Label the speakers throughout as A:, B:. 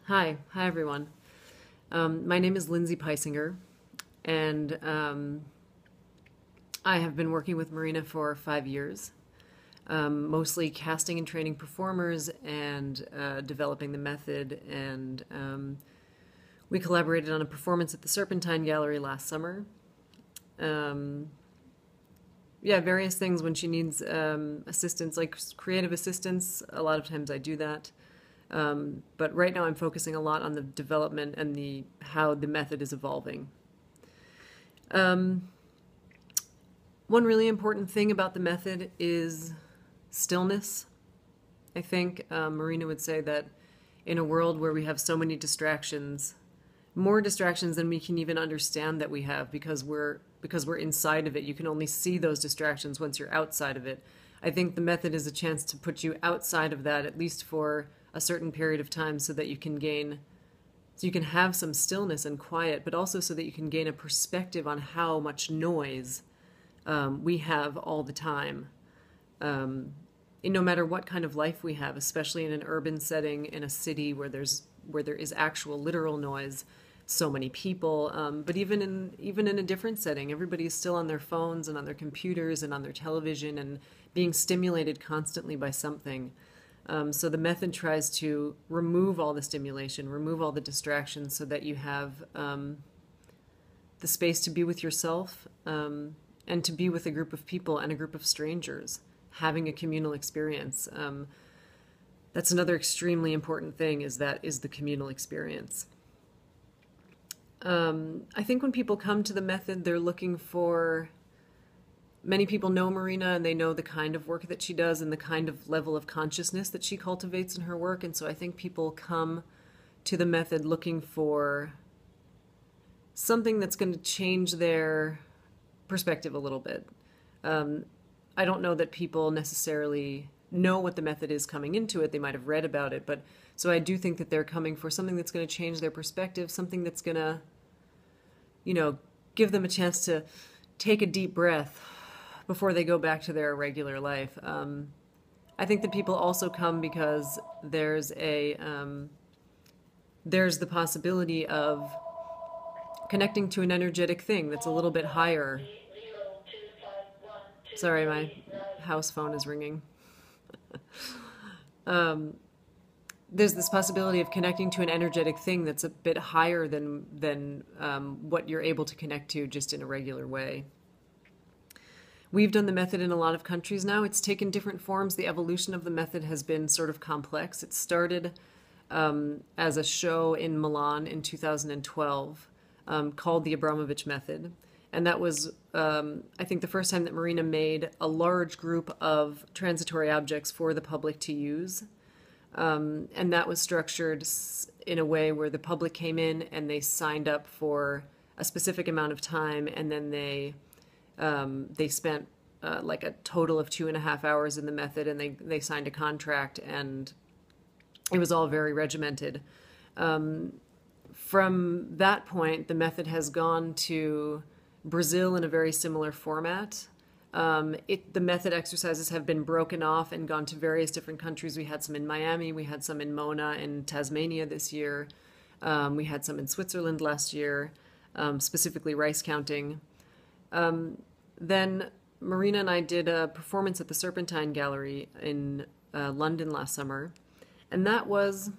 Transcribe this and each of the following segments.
A: Hi everyone. My name is Lindsay Peisinger, and I have been working with Marina for 5 years, mostly casting and training performers and developing the method. And we collaborated on a performance at the Serpentine Gallery last summer. Um, yeah, various things when she needs assistance, like creative assistance. A lot of times I do that. But right now I'm focusing a lot on the development and the how the method is evolving. Um, One really important thing about the method is stillness. I think Marina would say that in a world where we have so many distractions, more distractions than we can even understand that we have because we're inside of it. You can only see those distractions once you're outside of it. I think the method is a chance to put you outside of that, at least for a certain period of time, so that you can have some stillness and quiet, but also so that you can gain a perspective on how much noise we have all the time. No matter what kind of life we have, especially in an urban setting, in a city where there is actual literal noise, so many people. But even in a different setting, everybody is still on their phones and on their computers and on their television and being stimulated constantly by something. So the method tries to remove all the stimulation, remove all the distractions, so that you have the space to be with yourself, and to be with a group of people and a group of strangers, having a communal experience. That's another extremely important thing, is the communal experience. I think when people come to the method, they're looking for. Many people know Marina, and they know the kind of work that she does and the kind of level of consciousness that she cultivates in her work. And so I think people come to the method looking for something that's going to change their perspective a little bit. I don't know that people necessarily know what the method is coming into it. They might have read about it, but so I do think that they're coming for something that's going to change their perspective, something that's going to, give them a chance to take a deep breath before they go back to their regular life. I think that people also come because there's the possibility of connecting to an energetic thing that's a little bit higher. Sorry, my house phone is ringing. There's this possibility of connecting to an energetic thing that's a bit higher than what you're able to connect to just in a regular way. We've done the method in a lot of countries now. It's taken different forms. The evolution of the method has been sort of complex. It started as a show in Milan in 2012 called the Abramovich Method. And that was, I think, the first time that Marina made a large group of transitory objects for the public to use. And that was structured in a way where the public came in and they signed up for a specific amount of time, and then they spent like a total of 2.5 hours in the method, and they signed a contract, and it was all very regimented. From that point, the method has gone to Brazil in a very similar format. The method exercises have been broken off and gone to various different countries. We had some in Miami, we had some in Mona in Tasmania this year, we had some in Switzerland last year, specifically rice counting. Then Marina and I did a performance at the Serpentine Gallery in London last summer, and that was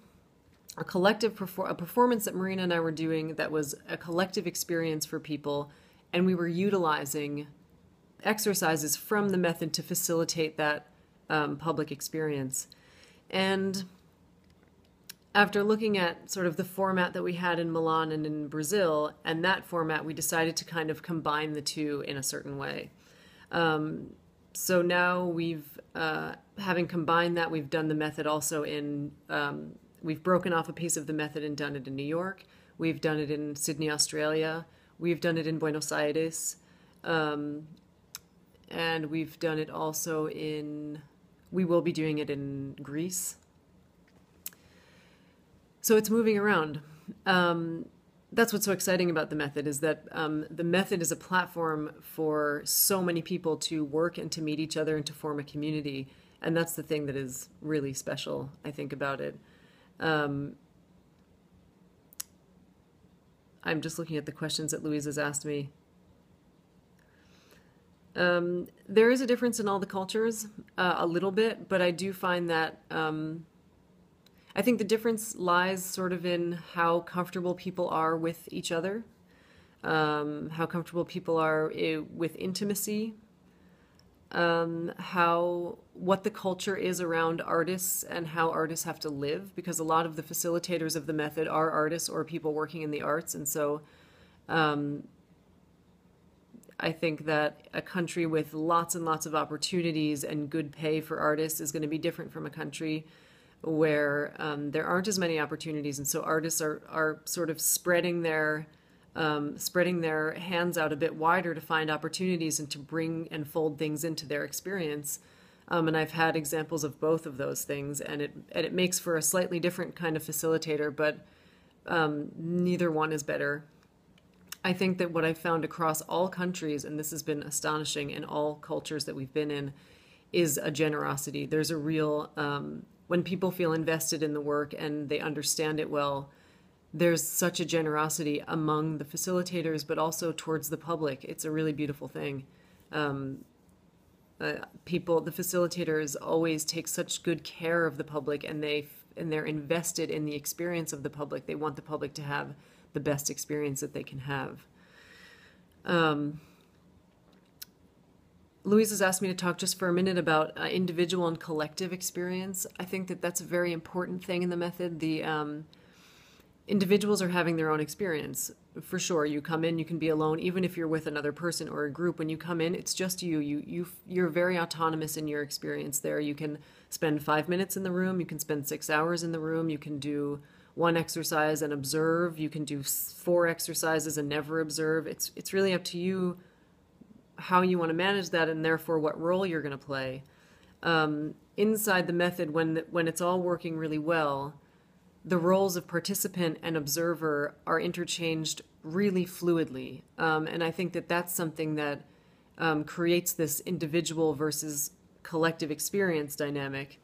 A: a performance that Marina and I were doing that was a collective experience for people, and we were utilizing exercises from the method to facilitate that public experience. And after looking at sort of the format that we had in Milan and in Brazil, and that format, we decided to kind of combine the two in a certain way. So now having combined that, we've done the method also we've broken off a piece of the method and done it in New York. We've done it in Sydney, Australia. We've done it in Buenos Aires. And we've done it also we will be doing it in Greece. So it's moving around. That's what's so exciting about the method, is that the method is a platform for so many people to work and to meet each other and to form a community. And that's the thing that is really special, I think, about it. I'm just looking at the questions that Luisa's asked me. There is a difference in all the cultures, a little bit, but I do find that I think the difference lies sort of in how comfortable people are with each other, how comfortable people are with intimacy, what the culture is around artists and how artists have to live, because a lot of the facilitators of the method are artists or people working in the arts, and so I think that a country with lots and lots of opportunities and good pay for artists is going to be different from a country where there aren't as many opportunities, and so artists are sort of spreading their hands out a bit wider to find opportunities and to bring and fold things into their experience. And I've had examples of both of those things, and it makes for a slightly different kind of facilitator, but neither one is better. I think that what I've found across all countries, and this has been astonishing in all cultures that we've been in, is a generosity. There's a real, when people feel invested in the work and they understand it well, there's such a generosity among the facilitators, but also towards the public. It's a really beautiful thing. The facilitators always take such good care of the public, and they're invested in the experience of the public. They want the public to have the best experience that they can have. Louise has asked me to talk just for a minute about individual and collective experience. I think that that's a very important thing in the method. The individuals are having their own experience. For sure, you come in, you can be alone, even if you're with another person or a group. When you come in, it's just you. You're very autonomous in your experience there. You can spend 5 minutes in the room. You can spend 6 hours in the room. You can do one exercise and observe. You can do 4 exercises and never observe. It's really up to you how you want to manage that, and therefore what role you're going to play. Inside the method, when it's all working really well, the roles of participant and observer are interchanged really fluidly. And I think that that's something that creates this individual versus collective experience dynamic.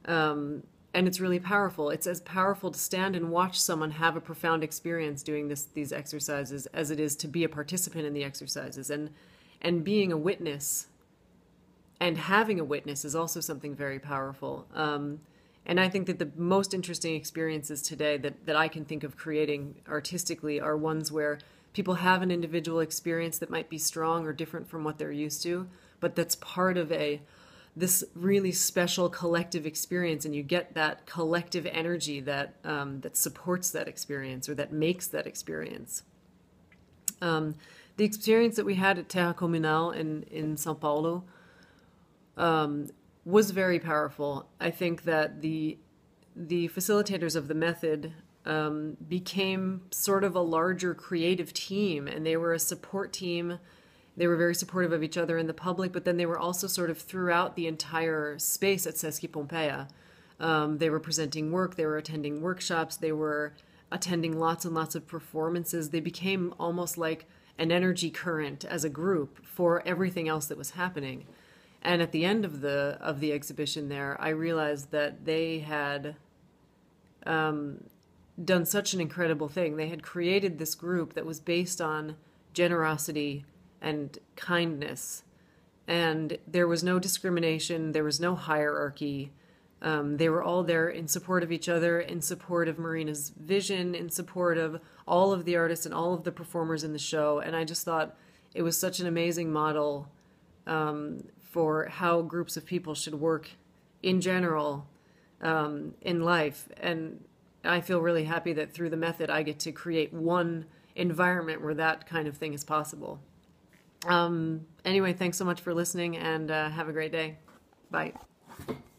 A: And it's really powerful. It's as powerful to stand and watch someone have a profound experience doing these exercises as it is to be a participant in the exercises. And being a witness and having a witness is also something very powerful. And I think that the most interesting experiences today that I can think of creating artistically are ones where people have an individual experience that might be strong or different from what they're used to, but that's part of this really special collective experience, and you get that collective energy that supports that experience or that makes that experience. The experience that we had at Terra Comunal in São Paulo was very powerful. I think that the facilitators of the method became sort of a larger creative team, and they were a support team. They were very supportive of each other in the public, but then they were also sort of throughout the entire space at Sesc Pompeia. They were presenting work, they were attending workshops, they were attending lots and lots of performances. They became almost like an energy current as a group for everything else that was happening. And at the end of the exhibition there, I realized that they had done such an incredible thing. They had created this group that was based on generosity and kindness. And there was no discrimination. There was no hierarchy. They were all there in support of each other, in support of Marina's vision, in support of all of the artists and all of the performers in the show. And I just thought it was such an amazing model for how groups of people should work in general in life. And I feel really happy that through the method I get to create one environment where that kind of thing is possible. Anyway, thanks so much for listening, and have a great day. Bye.